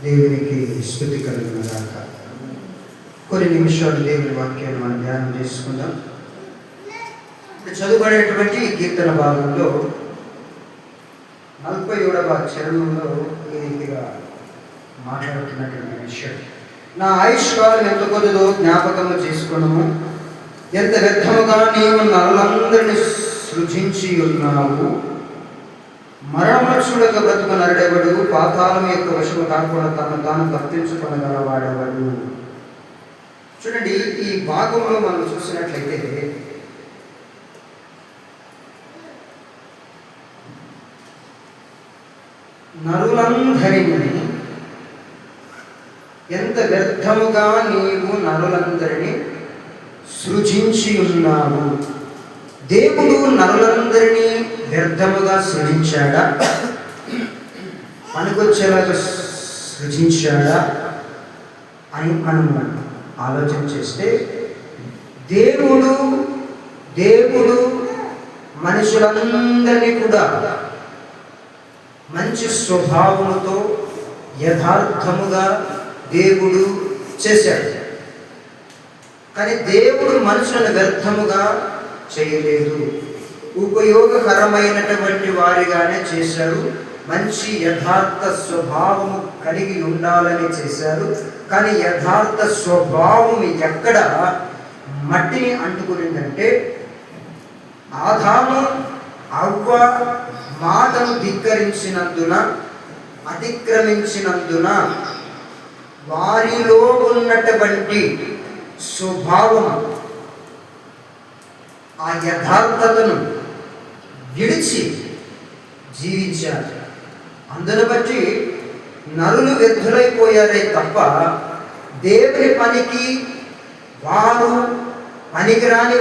దేవునికి స్తుతి కలుగునుగాక. కొన్ని నిమిషాలు దేవుని వాక్యాన్ని మనం ధ్యానం చేసుకుందాం. చదువుబడేటువంటి కీర్తన భాగంలో 47వ చరణంలో ఈ రీతిగా మాట్లాడుతున్నటువంటి విషయం, నా ఆయుష్కాలం ఎంత కొద్దిదో జ్ఞాపకము చేసుకున్నాము, ఎంత వ్యర్థముగా నీవు నరులందరినీ సృజించి ఉన్నావు. మరణమును చూడక బ్రతుకు నరుడెవడు, పాతాళం యొక్క వశము కాకుండా తను తాను తప్పించుకొనగలవాడెవడు. చూడండి, ఈ భాగంలో మనం చూసినట్లయితే నరులందరినీ, ఎంత వ్యర్థముగా నీవు నరులందరినీ సృజించి ఉన్నావు. దేవుడు నరులందరినీ వ్యర్థముగా సృజించాడా, పనికొచ్చేలాగా సృజించాడా అని మనం ఆలోచన చేస్తే, దేవుడు మనుషులందరినీ కూడా మంచి స్వభావముతో యథార్థముగా దేవుడు చేశాడు. కానీ దేవుడు మనుషులను వ్యర్థముగా చేయలేదు, ఉపయోగకరమైనటువంటి వారిగానే చేశారు. మంచి యథార్థ స్వభావము కలిగి ఉండాలని చేశారు. కానీ యథార్థ స్వభావం ఎక్కడ మట్టిని అంటుకునిందంటే, ఆదాము అవ్వ మాటను అతిక్రమించినందున వారిలో ఉన్నటువంటి స్వభావం, ఆ యథార్థతను విడిచి జీవించారు. అందును బట్టి నరులు వ్యర్థులైపోయారే తప్ప దేవుని పనికి వారు పనికి రాని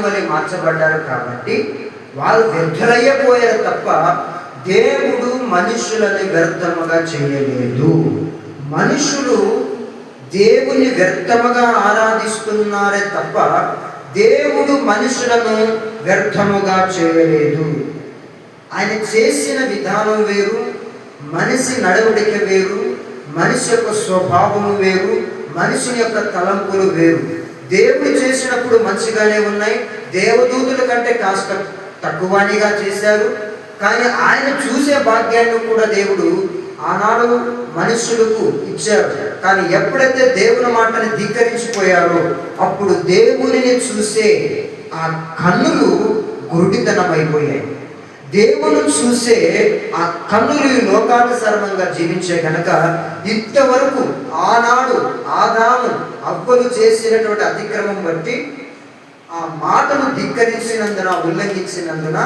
వలె మార్చబడ్డారు. కాబట్టి వారు వ్యర్థులయ్యపోయారు తప్ప దేవుడు మనుషులని వ్యర్థముగా చేయలేదు. మనుషులు దేవుని వ్యర్థముగా ఆరాధిస్తున్నారే తప్ప దేవుడు మనుషులను వ్యర్థముగా చేయలేదు. ఆయన చేసిన విధానం వేరు, మనిషి నడవడిక వేరు, మనిషి యొక్క స్వభావము వేరు, మనిషి యొక్క తలంపులు వేరు. దేవుడు చేసినప్పుడు మంచిగానే ఉన్నాయి, దేవదూతుల కంటే కాస్త తక్కువనిగా చేశారు. కానీ ఆయన చూసే భాగ్యాన్ని కూడా దేవుడు ఆనాడు మనుషులకు ఇచ్చారు. కానీ ఎప్పుడైతే దేవుని మాటని ధిక్కరించిపోయారో అప్పుడు దేవునిని చూసే ఆ కన్నులు గురుడితనమైపోయాయి. దేవుని చూసే ఆ కన్నులు లోకానుసారంగా జీవించే కనుక ఇంతవరకు ఆనాడు ఆదాము అవ్వలు చేసినటువంటి అతిక్రమం బట్టి, ఆ మాటను ధిక్కరించినందున, ఉల్లంఘించినందున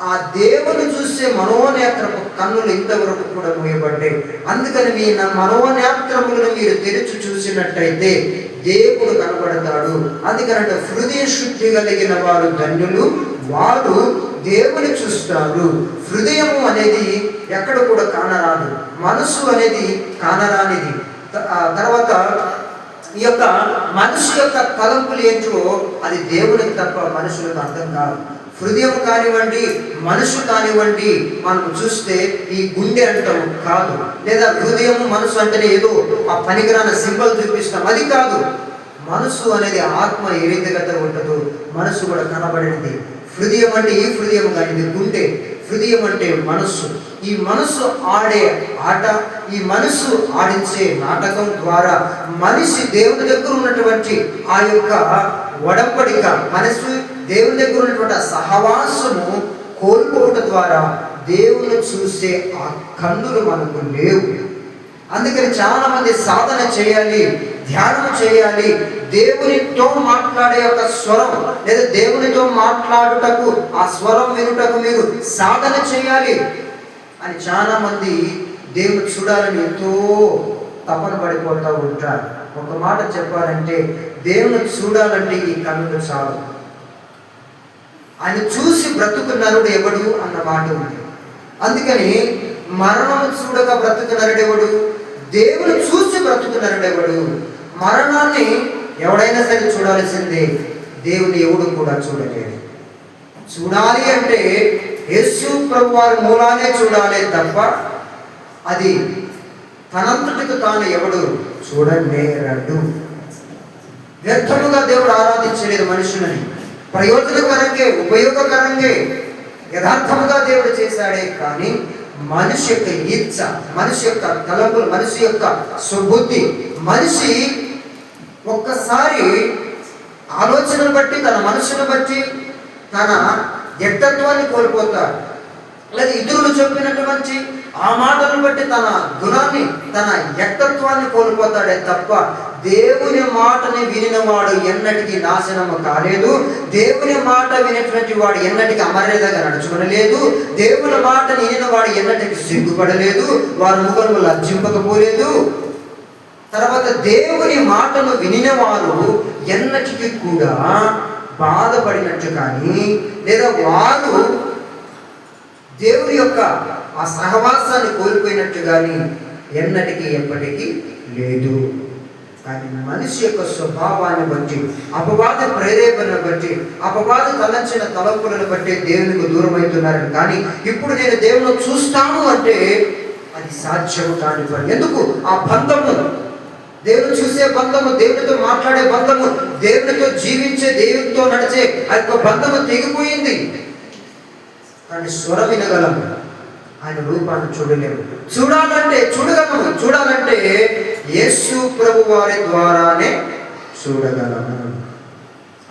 ఆ దేవుని చూసే మనోనేత్రపు కన్నులు ఇంతవరకు కూడా మూయబడ్డాయి. అందుకని మీ మనోనేత్రములను మీరు తెరిచి చూసినట్టయితే దేవుడు కనబడతాడు. అందుకనంటే హృదయ శుద్ధి కలిగిన వారు ధన్యులు, వారు దేవుని చూస్తారు. హృదయము అనేది ఎక్కడ కూడా కానరాదు, మనసు అనేది కానరానిది. తర్వాత ఈ యొక్క మనిషి యొక్క తలంపులు ఏంటో అది దేవునికి తప్ప మనుషులకు అర్థం కాదు. హృదయం కానివ్వండి, మనసు కానివ్వండి, మనం చూస్తే ఈ గుండె అంటాం కాదు, లేదా హృదయం మనసు అంటేనే ఏదో ఆ పనికిరాని సింబల్ చూపిస్తాం, అది కాదు. మనసు అనేది ఆత్మ ఏ రీతిగా ఉంటుందో మనసు కూడా కనబడినది. హృదయం అంటే ఈ హృదయం కానిది గుండె, హృదయం అంటే మనస్సు. ఈ మనస్సు ఆడే ఆట, ఈ మనస్సు ఆడించే నాటకం ద్వారా మనిషి దేవుని దగ్గర ఉన్నటువంటి ఆ యొక్క ఒడంబడిక, మనసు దేవుని దగ్గర ఉన్నటువంటి సహవాసము కోల్పోవడం ద్వారా దేవుని చూసే ఆ కన్నులు మనకు లేవు. అందుకని చాలా మంది సాధన చేయాలి, ధ్యానం చేయాలి, దేవునితో మాట్లాడే యొక్క స్వరం, లేదా దేవునితో మాట్లాడుటకు ఆ స్వరం వినుటకు మీరు సాధన చేయాలి అని చాలా మంది దేవుని చూడాలని ఎంతో తపన పడిపోతూ ఉంటారు. ఒక మాట చెప్పాలంటే, దేవుని చూడాలంటే ఈ కన్నులు చాలు. ఆయన చూసి బ్రతుకు నరుడు ఎవడు అన్న మాట ఉంది. అందుకని మరణము చూడక బ్రతుకు నరుడెవడు, దేవుని చూసి బ్రతుకు నరుడెవడు. మరణాన్ని ఎవడైనా సరే చూడాల్సిందే, దేవుని ఎవడు కూడా చూడలేడు. చూడాలి అంటే యేసు ప్రభువారి మూలానే చూడాలి తప్ప అది తనంతటికి తాను ఎవడు చూడనేరడు. వ్యర్థముగా దేవుడు ఆరాధించలేదు మనుషులని. ప్రయోజనకరంగా, ఉపయోగకరంగా, యథార్థముగా దేవుడు చేశాడే కానీ మనిషి యొక్క ఇచ్చ, మనిషి యొక్క తలంపులు, మనిషి యొక్క సుబుద్ధి, మనిషి ఒక్కసారి ఆలోచనను బట్టి, తన మనసును బట్టి తన వ్యక్తిత్వాన్ని కోల్పోతాడు. లేదా ఇతరులు చెప్పినటువంటి ఆ మాటలను బట్టి తన గుణాన్ని, తన వ్యక్తిత్వాన్ని కోల్పోతాడే తప్ప దేవుని మాటని వినినవాడు ఎన్నటికీ నాశనము కాలేదు. దేవుని మాట వినేటువంటి వాడు ఎన్నటికీ అమర్యాదగా నడుచుకోలేదు. దేవుని మాటని వినినవాడు ఎన్నటికీ సిగ్గుపడలేదు. వారు ముఖము లజ్జింపకపోలేదు. తర్వాత దేవుని మాటను వినినవారు ఎన్నటికీ కూడా బాధపడినట్టు కానీ, లేదా వారు దేవుని యొక్క ఆ సహవాసాన్ని కోల్పోయినట్టు కానీ ఎన్నటికీ ఎప్పటికీ లేదు. కానీ మనిషి యొక్క స్వభావాన్ని బట్టి, అపవాద ప్రేరేపణను బట్టి, అపవాద తలంచిన తలంపులను బట్టి దేవునికి దూరం అవుతున్నారు. కానీ ఇప్పుడు నేను దేవుని చూస్తాను అంటే అది సాధ్యము కాని పని. ఎందుకు? ఆ బంధము, దేవుని చూసే బంధము, దేవునితో మాట్లాడే బంధము, దేవునితో జీవించే, దేవునితో నడిచే ఆ యొక్క బంధము తెగిపోయింది. కానీ స్వరం వినగలము, ఆయన రూపాన్ని చూడలేము. చూడాలంటే యేసు ప్రభు వారి ద్వారానే చూడగలము.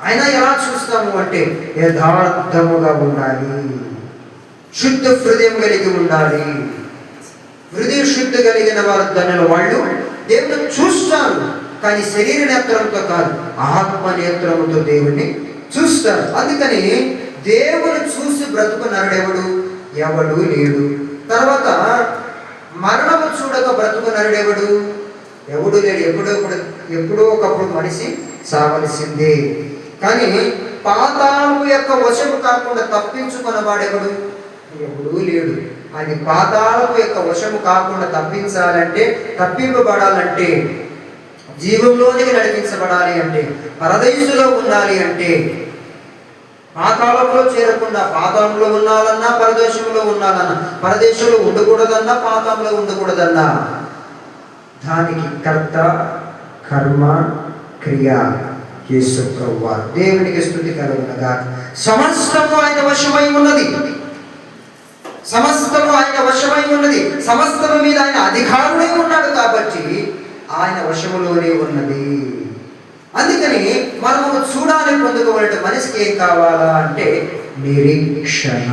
ఆయన ఎలా చూస్తాము అంటే యథార్థముగా ఉండాలి, శుద్ధ హృదయం కలిగి ఉండాలి. హృదయ శుద్ధి కలిగిన వారు ధన్యులు. వాళ్ళు దేవుని చూస్తారు, కానీ శరీర నేత్రంతో కాదు, ఆత్మ నేత్రముతో దేవుని చూస్తారు. అందుకని దేవుని చూసి బ్రతుకు నరుడెవడు? ఎవడు లేడు. తర్వాత మరణము చూడక బ్రతుకు నరుడెవడు? ఎవడు లేడు. ఎప్పుడో ఒకప్పుడు మనిషి సావలసిందే. కానీ పాతాళము యొక్క వశము కాకుండా తప్పించుకున్న వాడెవడు? ఎవడూ లేడు. అది పాతాళము యొక్క వశము కాకుండా తప్పించాలంటే, తప్పింపబడాలంటే, జీవంలోనికి నడిపించబడాలి అంటే, పరదేశంలో ఉండాలి అంటే, పాతాళంలో చేరకుండా పాతాళంలో ఉండాలన్నా, పరదేశంలో ఉండాలన్నా, పరదేశంలో ఉండకూడదన్నా, పాతాళంలో ఉండకూడదన్నా, దానికి కర్త, కర్మ, క్రియ యేసు ప్రభువారు. దేవునికి స్తుతి కలుగునగా. సమస్తము ఆయన వశమై ఉన్నది. సమస్తము ఆయన వశమై ఉన్నది. సమస్తము మీద ఆయన అధికారుడై ఉన్నాడు కాబట్టి ఆయన వశములోనే ఉన్నది. అందుకని మనము చూడాలి, పొందుకోవాలంటే మనిషికి ఏం కావాలా అంటే నిరీక్షణ.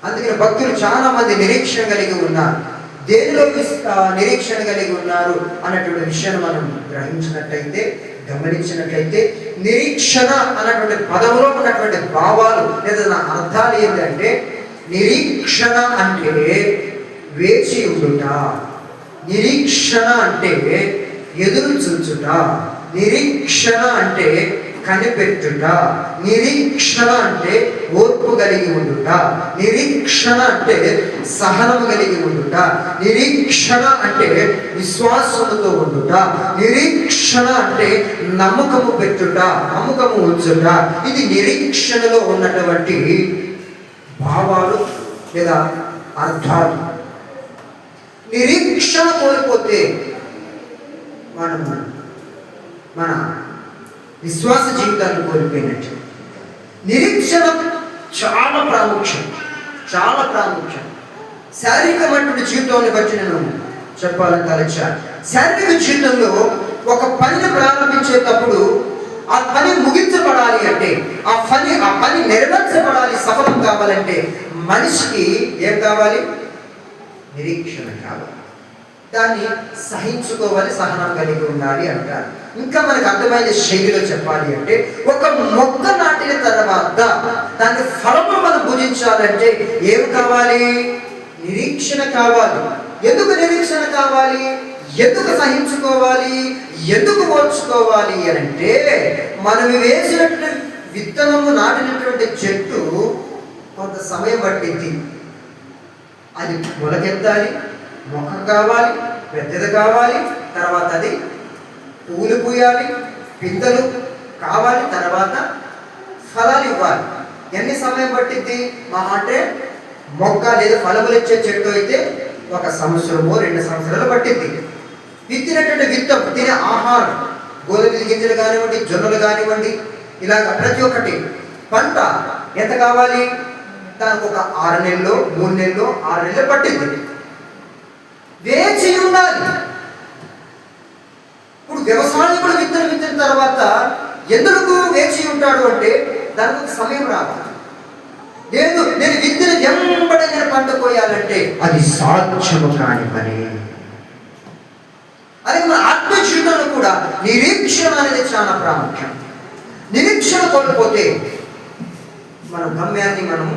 అందుకని భక్తులు చాలా మంది నిరీక్షణ కలిగి ఉన్నారు. దేనిలో నిరీక్షణ కలిగి ఉన్నారు అన్నటువంటి విషయాన్ని మనం గ్రహించినట్లయితే, గమనించినట్లయితే, నిరీక్షణ అన్నటువంటి పదంలో ఉన్నటువంటి భావాలు లేదా అర్థాలు ఏంటంటే, నిరీక్షణ అంటే వేచి ఉండుట, నిరీక్షణ అంటే ఎదురు చూచుట, నిరీక్షణ అంటే కనిపెట్టుట, నిరీక్షణ అంటే ఓర్పు కలిగి ఉండుట, నిరీక్షణ అంటే సహనము కలిగి ఉండుట, నిరీక్షణ అంటే విశ్వాసముతో ఉండుట, నిరీక్షణ అంటే నమ్మకము పెట్టుట, నమ్మకము ఉంచుట. ఇది నిరీక్షణలో ఉన్నటువంటి భావాలు లేదా అర్థాలు. నిరీక్షణ కోల్పోతే మన విశ్వాస జీవితాన్ని కోల్పోయినట్టు. నిరీక్షణ చాలా ప్రాముఖ్యం. శారీరకమైనటువంటి జీవితాన్ని బట్టి నేను చెప్పాలని తలచాను. శారీరక జీవితంలో ఒక పనిని ప్రారంభించేటప్పుడు ఆ పని ముగించబడాలి అంటే, ఆ పని నెరవేర్చబడాలి, సఫలం కావాలంటే మనిషికి ఏం కావాలి? నిరీక్షణ కావాలి. దాన్ని సహించుకోవాలి, సహనం కలిగి ఉండాలి అంటారు. ఇంకా మనకు అర్థమైన శైలిలో చెప్పాలి అంటే, ఒక మొక్క నాటిన తర్వాత దాని ఫలము మనం భుజించాలంటే ఏం కావాలి? నిరీక్షణ కావాలి. ఎందుకు నిరీక్షణ కావాలి? ఎందుకు సహించుకోవాలి? ఎందుకు ఓర్చుకోవాలి అని అంటే, మనం వేసినటువంటి విత్తనము, నాటినటువంటి చెట్టు కొంత సమయం పట్టింది. అది మొలకెత్తాలి, మొక్క కావాలి, పెద్దది కావాలి, తర్వాత అది పూలు పూయాలి, పిందెలు కావాలి, తర్వాత ఫలాలు ఇవ్వాలి. ఎన్ని సమయం పట్టింది? మా అంటే మొక్క లేదా ఫలములిచ్చే చెట్టు అయితే 1 సంవత్సరమో 2 సంవత్సరాలు పట్టింది. విత్తినటువంటి విత్తం, తినే ఆహారం, గోధుమ గింజలు కానివ్వండి, జొన్నలు కానివ్వండి, ఇలాగ ప్రతి ఒక్కటి పంట ఎంత కావాలి, దానికి ఒక 6 నెలలు 3 నెలలు 6 నెలలు పట్టింది. వేచి ఉండాలి. ఇప్పుడు వ్యవసాయకుడు విత్తిన తర్వాత ఎందుకు వేచి ఉంటాడు అంటే దానికి ఒక సమయం రావాలి. లేదు నేను విత్తిన వెంబడే నేను పంట కోయాలంటే అది సాధ్యము కాని పని. అలాగే మన ఆత్మ జీవితంలో కూడా నిరీక్షణ అనేది చాలా ప్రాముఖ్యం. నిరీక్షణ కోల్పోతే మన గమ్యాన్ని మనం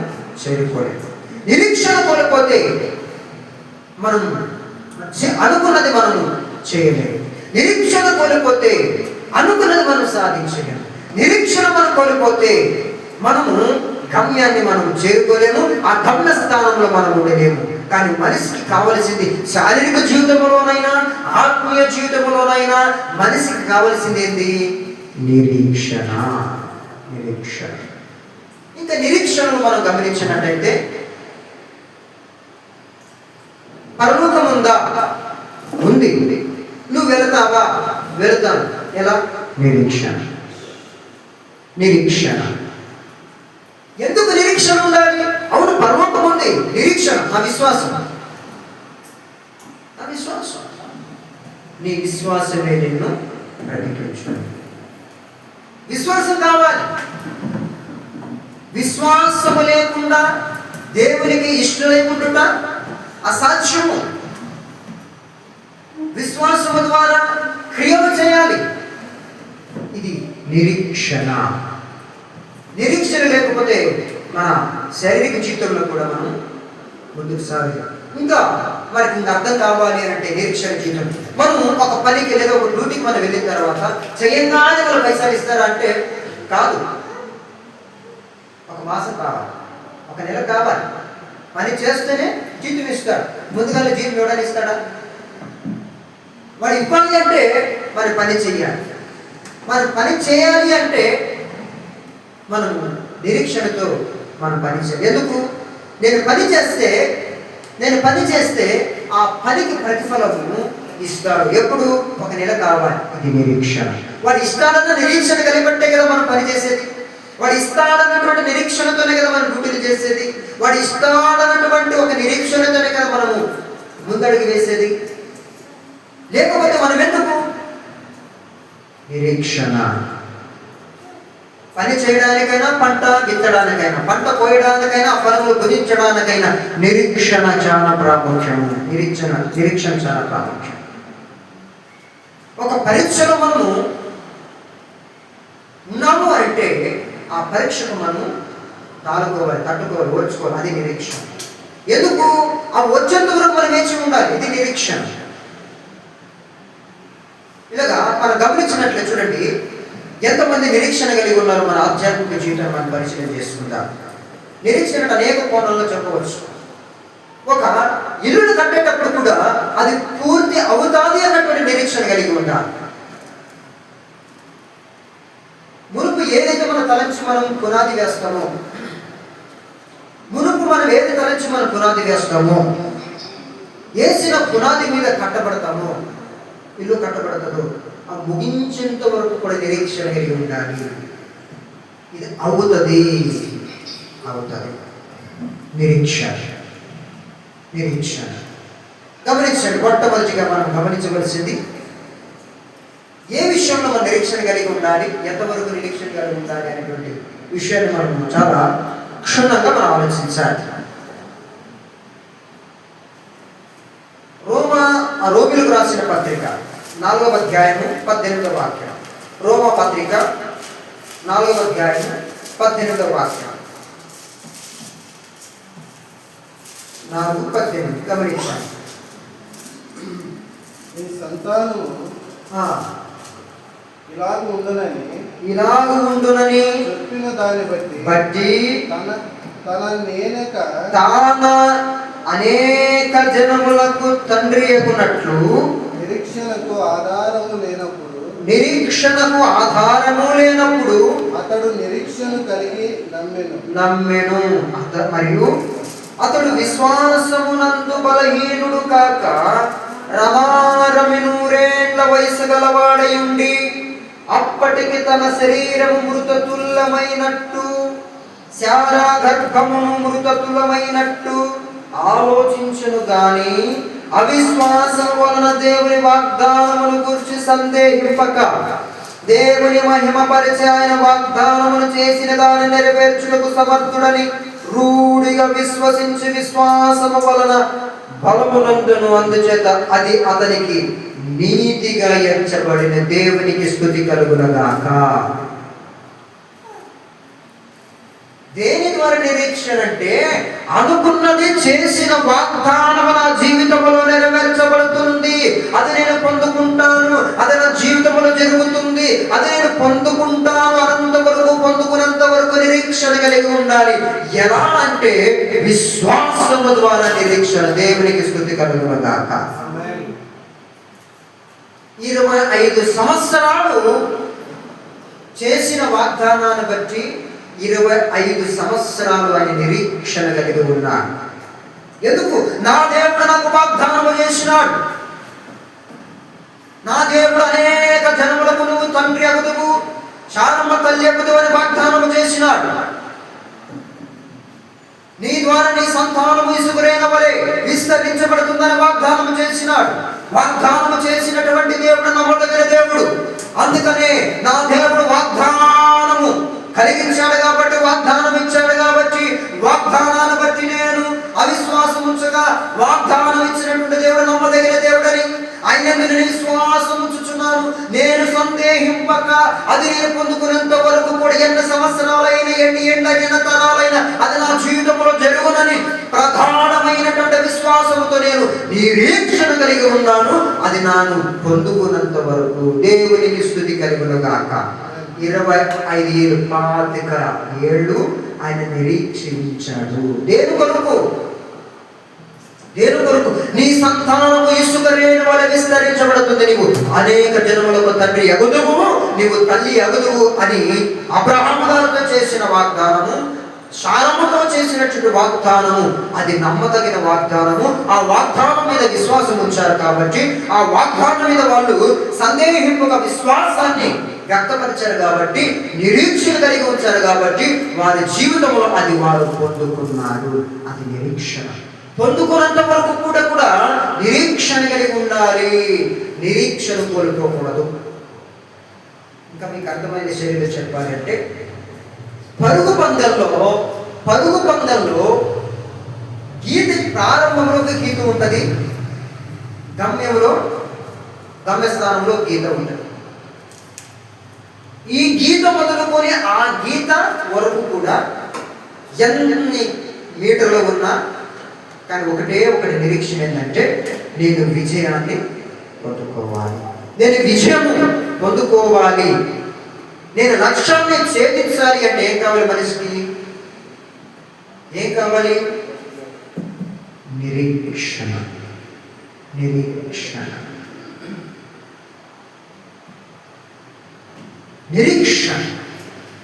చేరుకోలేము. నిరీక్షణ కోల్పోతే మనం అనుకున్నది మనము చేయలేము. నిరీక్షణ కోల్పోతే అనుకున్నది మనం సాధించలేము. నిరీక్షణ మనం కోల్పోతే మనము గమ్యాన్ని మనం చేరుకోలేము. ఆ గమ్య స్థానంలో మనం ఉండలేము. కానీ మనిషికి కావలసింది శారీరక జీవితంలోనైనా ఆత్మీయ జీవితంలోనైనా మనిషికి కావలసింది ఏంటి? నిరీక్షణ. నిరీక్షణ. ఇంకా నిరీక్షణను మనం గమనించినట్టయితే పరలోకం ఉందా? ఉంది. నువ్వు వెళతావా? వెళతాను. ఎలా? నిరీక్షణ. నిరీక్షణ. ఎందుకు నిరీక్షణ ఉండాలి? అవును, పరలోకం ఉంది. నిరీక్షణ నా విశ్వాసం. నా విశ్వాసం. నీ విశ్వాసమే నిన్ను బ్రతికించును. విశ్వాసం కావాలి. విశ్వాసము లేకుండా దేవునికి ఇష్టం లేకుండా అసాధ్యము. విశ్వాసము ద్వారా క్రియలు చేయాలి. ఇది నిరీక్షణ. నిరీక్షణ లేకపోతే మన శారీరక జీవితంలో కూడా మనం ముందుకు సాగాలి. ఇంకా మనకి ఇంకా అర్థం కావాలి అంటే నిరీక్షణ జీవితం, మనం ఒక పనికి లేదా ఒక డ్యూటీకి మనం వెళ్ళిన తర్వాత చేయంగానే వాళ్ళు పైసలు ఇస్తారా అంటే కాదు. 1 మాసం కావాలి, 1 నెల కావాలి. పని చేస్తేనే జీతం ఇస్తాడు. ముందుగానే జీతం ఇవ్వడానికి ఇస్తాడా? వాడు ఇవ్వాలి అంటే మరి పని చేయాలి. మరి పని చేయాలి అంటే మనం నిరీక్షణతో మనం పని చేయాలి. ఎందుకు? నేను పని చేస్తే ఆ పనికి ప్రతిఫలము ఇస్తాడు. ఎప్పుడు? 1 నెల కావాలి. ఇది నిరీక్షణ. వాడు ఇస్తాడన్న నిరీక్షణ కలిపట్టే కదా మనం పని చేసేది. వాడు ఇస్తాడన్నటువంటి నిరీక్షణతోనే కదా మనం డ్యూటీలు చేసేది. వాడు ఇస్తాడన్నటువంటి ఒక నిరీక్షణతోనే కదా మనము ముందడుగు వేసేది. లేకపోతే మనం ఎందుకు? నిరీక్షణ. పని చేయడానికైనా, పంట విత్తడానికైనా, పంట కోయడానికైనా, ఫలములు భుజించడానికైనా నిరీక్షణ చాలా ప్రాముఖ్యం. నిరీక్షణ చాలా ప్రాముఖ్యం. ఒక పరీక్షలో మనము ఉన్నాము అంటే ఆ పరీక్షకు మనం తాలుకోవాలి, తట్టుకోవాలి, ఓర్చుకోవాలి. అది నిరీక్షణ. ఎందుకు? ఆ వచ్చేంత వరకు మనం వేచి ఉండాలి. ఇది నిరీక్షణ. ఇలాగా మనం గమనించినట్లే చూడండి, ఎంతమంది నిరీక్షణ కలిగి ఉన్నారు. మన ఆధ్యాత్మిక జీవితాన్ని మనం పరిశీలన చేసుకుందాం. నిరీక్షణ అనేక కోణంలో చెప్పవచ్చు. ఒక ఇల్లును కట్టేటప్పుడు కూడా అది పూర్తి అవుతాది అన్నటువంటి నిరీక్షణ కలిగి ఉండాలి. మునుపు ఏదైతే మనం తలంచి మనం పునాది వేస్తామో, వేసిన పునాది మీద కట్టబడతామో, ఇల్లు కట్టబడతాదో ఆ ముగించేంత వరకు కూడా నిరీక్షణ కలిగి ఉండాలి. ఇది అవుతుంది. నిరీక్షణ. గమనించండి. మొట్టమొదటిగా మనం గమనించవలసింది ఏ విషయంలో మనం నిరీక్షణ కలిగి ఉండాలి, ఎంతవరకు నిరీక్షణ కలిగి ఉండాలి అనేటువంటి విషయాన్ని మనం చాలా క్షుణ్ణంగా మనం ఆలోచించాలి. రోమిలకు రాసిన పత్రిక 4వ అధ్యాయము 18వ వాక్యం. రోమా పత్రిక 4వ అధ్యాయము 18వ వాక్యం. 4:18 గమనించండి. నీ సంతానము ఇలాగ ఉండునని చెప్పిన దాన్ని బట్టి తాన అనేక జనములకు తండ్రి అగునట్లు నిరీక్షణకు ఆధారము లేనప్పుడు అతడు నిరీక్షణ కలిగి నమ్మెను. మరియు అతడు విశ్వాసమునందు బలహీనుడు కాక రమారమి 100 వయసు గలవాడై ఉండి అప్పటికి తన శరీరము మృతతుల్యమైనట్టు శారా గర్భమును మృతతుల్యమైనట్టు ఆలోచించును గాని అవిశ్వాసం వలన దేవుని వాగ్దానమును గురించి సందేహింపక దేవుని మహిమపరిచి ఆయన వాగ్దానమును చేసిన దాన్ని నెరవేర్చుటకు సమర్థుడని రూఢిగా విశ్వసించి విశ్వాసము వలన బలమునందును, అందుచేత అది అతనికి నీతిగా ఎంచబడిన. దేవునికి స్తుతి కలుగునగాక. దేని ద్వారా నిరీక్షణ అంటే అనుకున్నది చేసిన వాగ్దానం నా జీవితంలో నెరవేర్చబడుతుంది, అది నేను పొందుకుంటాను, అది నా జీవితంలో జరుగుతుంది, అది నేను పొందుకుంటాను అనంత వరకు, పొందుకున్నంత వరకు నిరీక్షణ కలిగి ఉండాలి. ఎలా అంటే విశ్వాసము ద్వారా నిరీక్షణ. దేవునికి స్తుతి కలుగునగాక. 25 సంవత్సరాలు చేసిన వాగ్దానాన్ని బట్టి 25 సంవత్సరాలు ఆయన నిరీక్షణ కలిగి ఉన్నాడు. ఎందుకు? నా దేవుడు నాకు వాగ్దానము చేసినాడు. నా దేవుడు అనేక జనములకు నువ్వు తండ్రి అగుదువు, శారమ్మ తల్లి అగుదువు అని వాగ్దానము చేసినాడు. నీ ద్వారా నీ సంతానము ఇసుగురైన వలె విస్తరించబడుతుందని వాగ్దానము చేసినాడు. వాగ్దానము చేసినటువంటి దేవుడు నమ్మదగిన దేవుడు. అందుకనే నా దేవుడు వాగ్దానము కలిగించాడు కాబట్టి, వాగ్దానం ఇచ్చాడు కాబట్టి, వాగ్దానాన్ని బట్టి నేను అవిశ్వాసం ఉంచగా వాగ్దానం ఇచ్చినటువంటి దేవుడు నమ్మదగిన దేవుడని ఆయన మీద విశ్వాసం ఉంచుచున్నాను. నేను సందేహింపక అది నేను పొందుకునేంత వరకు కూడా ఎన్ని సంవత్సరాలైన, ఎన్ని తరాలైన అది నా జీవితంలో జరుగునని ప్రధానమైనటువంటి విశ్వాసంతో నేను నిరీక్షణ కలిగి ఉన్నాను. అది నాను పొందుకున్నంత వరకు. దేవునికి స్తుతి కలుగునుగాక. 25 ఏళ్ళు 25 ఏళ్ళు ఆయన నిరీక్షించాడు. దేని కొరకు? నీ సంతానము ఇసుక రేణు వలె విస్తరించబడుతుంది, నీవు అనేక జనములకు తండ్రి అగుదువు, నీవు తల్లి అగుదువు అని అబ్రహాము గారితో చేసిన వాగ్దానము, శారమ్మతో చేసినటువంటి వాగ్దానము, అది నమ్మదగిన వాగ్దానము. ఆ వాగ్దానం మీద విశ్వాసం ఉంచారు కాబట్టి, ఆ వాగ్దానం మీద వాళ్ళు సందేహింపుగా విశ్వాసాన్ని వ్యక్తపరిచారు కాబట్టి, నిరీక్షణ కలిగి ఉంచారు కాబట్టి, వారి జీవితంలో అది వారు పొందుకున్నారు. అది నిరీక్షణ. పొందుకున్నంత వరకు కూడా నిరీక్షణ కలిగి ఉండాలి. నిరీక్షణ కోల్పోకూడదు. ఇంకా మీకు అర్థమైన శైలిలో చెప్పాలంటే, పరుగు పందెంలో గీత ప్రారంభంలో గీత ఉంటుంది, గమ్యస్థానంలో గీత ఉంటుంది. ఈ గీత మొదలుకొని ఆ గీత వరకు కూడా ఎన్ని మీటర్లు ఉన్నా కానీ ఒకటి నిరీక్షణ ఏంటంటే, నేను విజయాన్ని పొందుకోవాలి, నేను విజయము పొందుకోవాలి, నేను లక్ష్యాన్ని ఛేదించాలి అంటే ఏం కావాలి? మనిషికి ఏం కావాలి? నిరీక్షణ.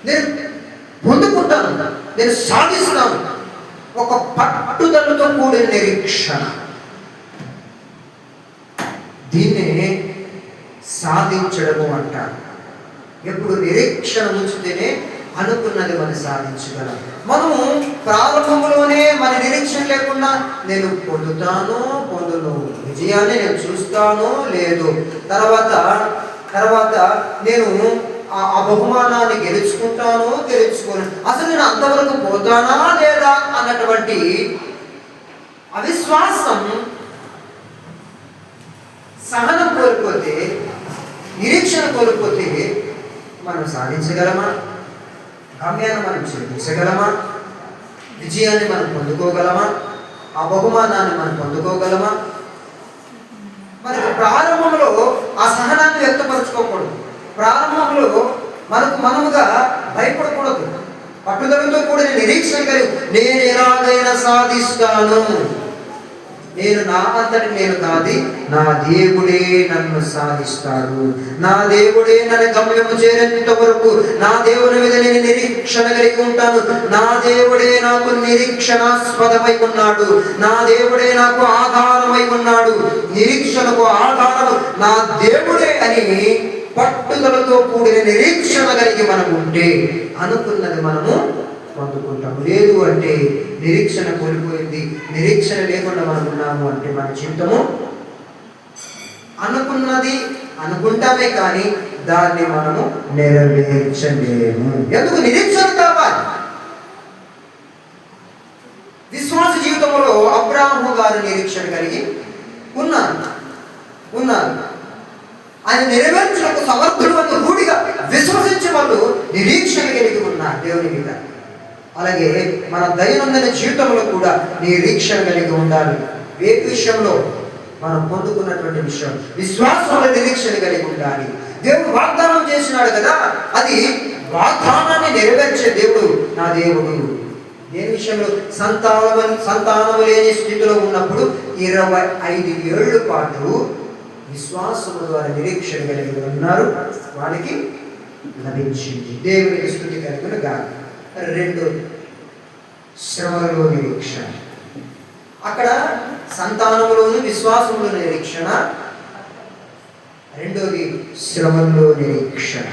నేను పొందుకుంటాను, నేను సాధిస్తాను. ఒక పట్టుదలతో కూడిన నిరీక్షణ. దీన్నే సాధించడము అంటారు. ఎప్పుడు నిరీక్షణ ఉంచితేనే అనుకున్నది మనం సాధించగలం. మనము ప్రారంభంలోనే మన నిరీక్షణ లేకుండా నేను పొందును, విజయాన్ని నేను చూస్తాను లేదు, తర్వాత నేను ఆ బహుమానాన్ని గెలుచుకోను, అసలు నేను అంతవరకు పోతానా లేదా అన్నటువంటి అవిశ్వాసం, సహనం కోల్పోతే, నిరీక్షణ కోల్పోతే మనం సాధించగలమా? గమ్యాన్ని మనం చేయించగలమా? విజయాన్ని మనం పొందుకోగలమా? ఆ బహుమానాన్ని మనం పొందుకోగలమా? మనకు ప్రారంభంలో ఆ సహనాన్ని వ్యక్తపరచుకోకూడదు. ప్రారంభంలో మనముగా భయపడకూడదు. పట్టుదలతో కూడిన నిరీక్షణ కలిగి నేను ఎలాగైనా సాధిస్తాను, నేను నా అంతటి నేను కాదు, నా దేవుడే నన్ను సాధిస్తాడు. నా దేవుడే నన్ను గమ్యము చేరేంత వరకు నా దేవుని మీద నేను నిరీక్షణ కలిగి ఉంటాను. నా దేవుడే నాకు నిరీక్షణాస్పదమై ఉన్నాడు. నా దేవుడే నాకు ఆధారమై ఉన్నాడు. నిరీక్షణకు ఆధారం నా దేవుడే అని పట్టుదలతో కూడిన నిరీక్షణ కలిగి మనం ఉంటే అనుకున్నది మనము పొందుకుంటాము. లేదు అంటే నిరీక్షణ కోల్పోయింది, నిరీక్షణ లేకుండా మనం ఉన్నాము అంటే మన జీవితము అనుకున్నది అనుకుంటామే కానీ దాన్ని మనము నెరవేర్చలేము. ఎందుకు? నిరీక్షణ కావాలి. విశ్వాస జీవితంలో అబ్రాహాము గారు నిరీక్షణ కలిగి ఉన్నారు. ఆయన నెరవేర్చడానికి సమర్థుడు అని రూఢిగా విశ్వసించే వాళ్ళు నిరీక్షణ కలిగి ఉన్నారు దేవుని మీద. అలాగే మన దైనందిన జీవితంలో కూడా నిరీక్షణ కలిగి ఉండాలి. ఏ విషయంలో మనం పొందుకున్నటువంటి విషయం విశ్వాసంలో నిరీక్షణ కలిగి ఉండాలి. దేవుడు వాగ్దానం చేసినాడు కదా, అది వాగ్దానాన్ని నెరవేర్చే దేవుడు నా దేవుడు. దేని విషయంలో? సంతానం లేని స్థితిలో ఉన్నప్పుడు 25 ఏళ్ల పాటు విశ్వాసము ద్వారా నిరీక్షణ కలిగి ఉన్నారు. వారికి లభించింది. దేవునికి స్తుతి కలుగును గాక. 2 శ్రమలలో నిరీక్షణ. అక్కడ సంతానములోను విశ్వాసములో నిరీక్షణ. 2వది శ్రమల్లో నిరీక్షణ.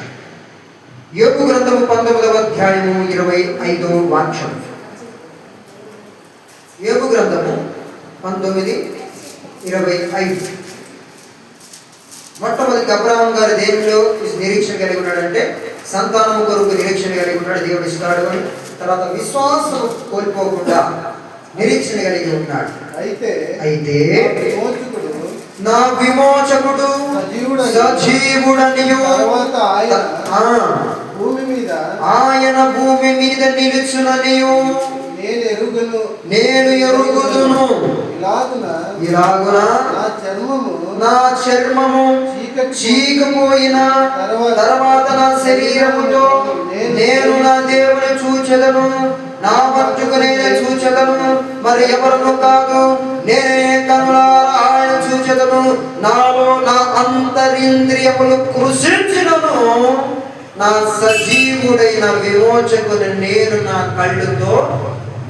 యోబు గ్రంథము 19వ అధ్యాయము 25వ వాక్యం. యోబు గ్రంథము 19:25. మొట్టమొదటి అబ్రాహాము గారు దేవునిలో నిరీక్షణ కలిగి ఉన్నాడంటే సంతానం కొరకు నిరీక్షణ కలిగి ఉన్నాడు, దేవుడు ఇస్తాడు అని. తర్వాత విశ్వాసం కోల్పోకుండా నిరీక్షణ కలిగి ఉన్నాడు. అయితే నా విమోచకుడు సజీవుడనియు ఆయన భూమి మీద నిలుచుననియు నేను ఎరుగుదును. ఇలాగున నా చర్మము చీకపోయిన తర్వాత నా శరీరముతో నేను నా దేవుని చూచెదను. నా మట్టుకు నేనే చూచెదను, మరి ఎవరును కాదు. నేనే కనులారా ఆయన చూచెదను. నాలో నా అంతరింద్రియములు కృషించినను. నా సజీవుడైన విమోచకుని నేను నా కళ్ళుతో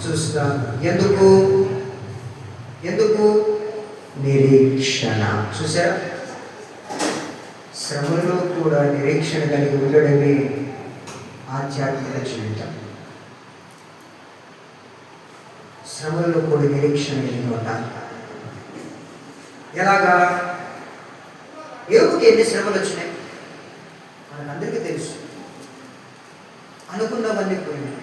చూస్తాను. ఎందుకు? నిరీక్షణ. చూసారా? శ్రమలో కూడా నిరీక్షణ కలిగి ఉండడమే ఆధ్యాత్మిక జీవితం. శ్రమలో కూడా నిరీక్షణ కలిగి ఉండాలి. ఎలాగా? యోబుకి ఎన్ని శ్రమలు వచ్చినాయి మనకందరికీ తెలుసు. అనుకున్నవన్నీ పోయినాయి,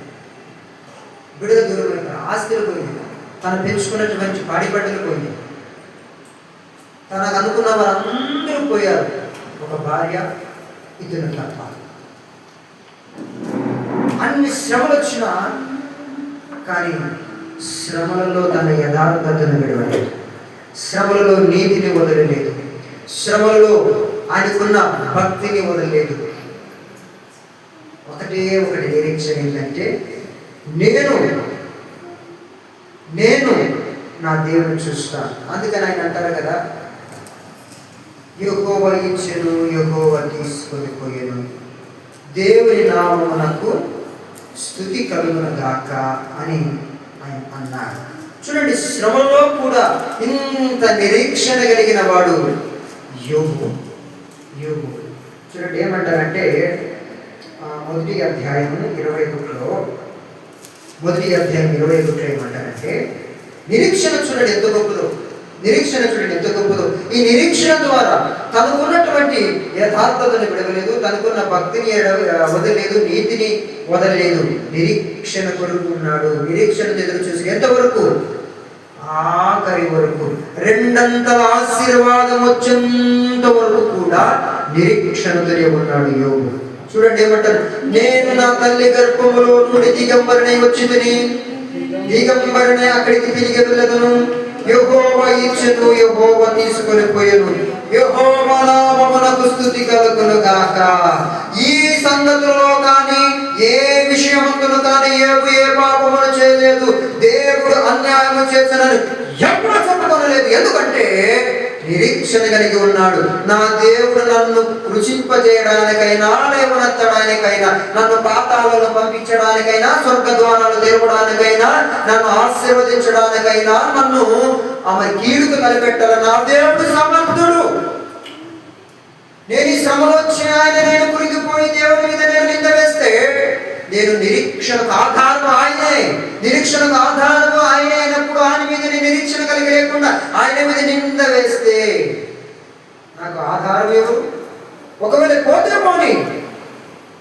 విడుదల దూరమైన ఆస్తులు పోయినాయి, తను పెంచుకున్నటువంటి పాడిపడ్డలు పోయినాయి, తనకు అనుకున్న వారందరూ పోయారు. ఒక భార్య, 2 తప్ప. అన్ని శ్రమలు వచ్చినా కానీ శ్రమలలో తన యథార్థతను విడవలేదు, శ్రమలలో నీతిని వదలలేదు, శ్రమలలో ఆయనకున్న భక్తిని వదలలేదు. ఒకటి నిరీక్షణ ఏంటంటే నేను నా దేవుని చూస్తాను. అందుకని ఆయన అంటారు కదా, యెహోవా ఇచ్చెను, యెహోవా తీసుకొని పోయెను, దేవుని నామమునకు స్తుతి కలుగును గాక అని ఆయన అన్నాడు. చూడండి, శ్రమలో కూడా ఇంత నిరీక్షణ కలిగిన వాడు యోబు. చూడండి ఏమంటారంటే మొదటి అధ్యాయం 21 ఏమంటారంటే నిరీక్షణ చూడండి ఎంత గొప్పదో. ఈ నిరీక్షణ ద్వారా తనకున్నటువంటి యథార్థతను విడవలేదు, తనకున్న భక్తిని వదలలేదు, నీతిని వదలలేదు. నిరీక్షణ కొరకు ఉన్నాడు. నిరీక్షణ ఎదురు చూసి ఎంతవరకు? ఆఖరి వరకు, 2 ఆశీర్వాదం వచ్చేంత వరకు కూడా నిరీక్షణతో ఉన్నాడు యోబు. చూడండి ఏమంటారు, నేను నా తల్లి గర్భములో నుండి దిగంబరనై వచ్చితిని, దిగంబరనై అక్కడికి తిరిగి వెళ్ళదును. యెహోవా ఇచ్చెను, యెహోవా తీసుకొని పోయెను, యెహోవా నామమునకు నామమునకు స్తుతి కలుగును గాక. ఈ సంగతులలో కానీ ఏ విషయమందును కానీ ఏ పాపమును చేయలేదు, దేవుడు అన్యాయము చేసినని ఎప్పుడు చెప్పుకొనలేదు. ఎందుకంటే నిరీక్షణ కలిగి ఉన్నాడు. నా దేవుడు నన్ను కృషింపజేయడానికైనా, లేవనెత్తడానికైనా, నన్ను పాతాళాలను పంపించడానికైనా, స్వర్గ ద్వారాలు తెరవడానికైనా, నన్ను ఆశీర్వదించడానికైనా, నన్ను ఆమె కీడుకు కనిపెట్టాల నా దేవుడు సమర్థుడు. నేను ఈ శ్రమలో వచ్చి నేను కురిగిపోయి దేవుడి మీద నేను నింద వేస్తే, నేను నిరీక్షణకు ఆధారం ఆయనే. నిరీక్షణకు ఆధారము ఆయనే అయినప్పుడు ఆయన మీద నేను నిరీక్షణ కలిగి లేకుండా ఆయన మీద నింద వేస్తే నాకు ఆధారం ఎవరు? ఒకవేళ పోతే పోని,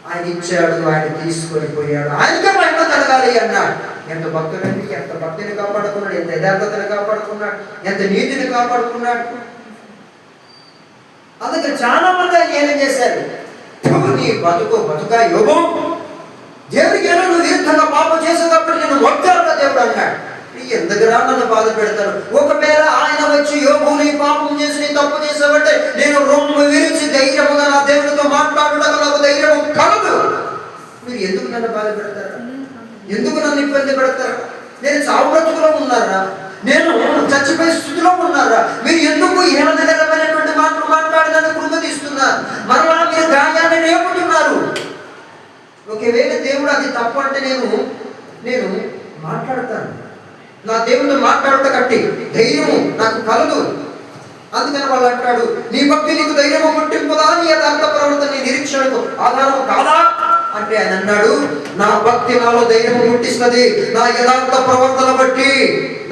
ఆయన ఇచ్చాడు, ఆయన తీసుకొని పోయాడు, ఆయనకే మహిమ కలగాలి అన్నాడు. ఎంత భక్తుడండి, ఎంత భక్తిని కాపాడుకున్నాడు, ఎంత యథార్థతను కాపాడుకున్నాడు, ఎంత నీతిని కాపాడుకున్నాడు. అందుకే చాలా మంది ఆయన ఏం చేశారు, నీ బతుక యోగం దేవుడికి ఏదో నువ్వు విరుద్ధంగా పాపం చేసేటప్పుడు నేను వద్దారుగా దేవుడు అన్నాడు. ఎందుకురా నన్ను బాధ పెడతారు? ఒకవేళ ఆయన వచ్చి యోగు నీ పాపం చేసి నీ తప్పు చేసావంటే నేను రొమ్ము విరిచి ధైర్యముగా నా దేవుడితో మాట్లాడటం నాకు ధైర్యం కలదు. మీరు ఎందుకు నన్ను బాధ పెడతారా? ఎందుకు నన్ను ఇబ్బంది పెడతారా? నేను చావు బ్రతుకులో ఉన్నారా? నేను చచ్చిపోయే స్థితిలో ఉన్నారా? మీరు ఎందుకు ఏమైనటువంటి మాటలు మాట్లాడి నన్ను కృంగతీస్తున్నారు? మరలా మీరు గాయాన్ని రేపుతున్నారు. ఒకవేళ దేవుడు అది తప్పు అంటే నేను మాట్లాడతాను. నా దేవుడితో మాట్లాడట కట్టి ధైర్యము నాకు కలదు. అందుకని వాళ్ళు అంటాడు, నీ భక్తి నీకు ధైర్యము పుట్టింపుదా, నీ యథార్థ ప్రవర్తన నీ నిరీక్షణకు ఆధారము కాదా అంటే ఆయన అన్నాడు, నా భక్తి నాలో ధైర్యము పుట్టిస్తుంది. నా యథార్థ ప్రవర్తన బట్టి